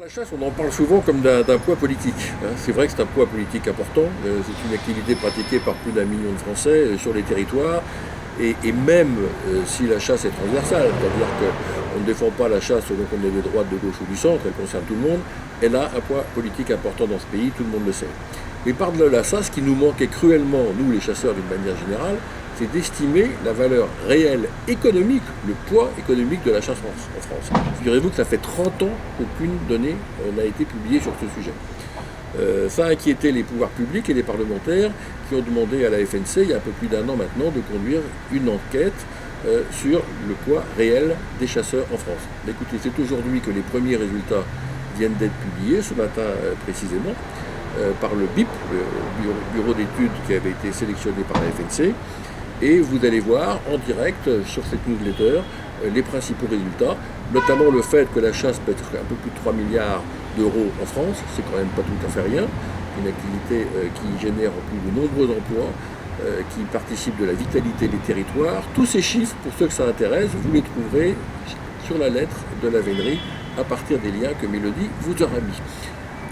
La chasse, on en parle souvent comme d'un poids politique. C'est vrai que c'est un poids politique important. C'est une activité pratiquée par plus d'1 million de Français sur les territoires. Et même si la chasse est transversale, c'est-à-dire qu'on ne défend pas la chasse selon qu'on est de droite, de gauche ou du centre, elle concerne tout le monde, elle a un poids politique important dans ce pays, tout le monde le sait. Mais par-delà ça, ce qui nous manquait cruellement, nous les chasseurs d'une manière générale, c'est d'estimer la valeur réelle économique, le poids économique de la chasse en France. Figurez-vous que ça fait 30 ans qu'aucune donnée n'a été publiée sur ce sujet. Ça a inquiété les pouvoirs publics et les parlementaires qui ont demandé à la FNC, il y a un peu plus d'1 an maintenant, de conduire une enquête sur le poids réel des chasseurs en France. Mais écoutez, c'est aujourd'hui que les premiers résultats viennent d'être publiés, ce matin précisément, par le BIP, le bureau d'études qui avait été sélectionné par la FNC. Et vous allez voir en direct sur cette newsletter les principaux résultats, notamment le fait que la chasse peut être un peu plus de 3 milliards d'euros en France, c'est quand même pas tout à fait rien, une activité qui génère en plus de nombreux emplois, qui participe de la vitalité des territoires. Tous ces chiffres, pour ceux que ça intéresse, vous les trouverez sur la lettre de la vénerie à partir des liens que Mélodie vous aura mis.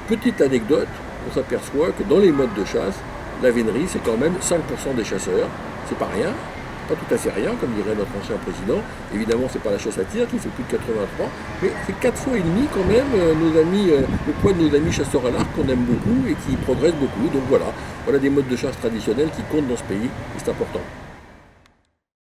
Petite anecdote, on s'aperçoit que dans les modes de chasse, la vénerie c'est quand même 5% des chasseurs. C'est pas rien, pas tout à fait rien, comme dirait notre ancien président. Évidemment, c'est pas la chasse à tir qui fait plus de 83, mais c'est 4 fois et demi quand même nos amis, le poids de nos amis chasseurs à l'arc qu'on aime beaucoup et qui progressent beaucoup. Donc voilà des modes de chasse traditionnels qui comptent dans ce pays et c'est important.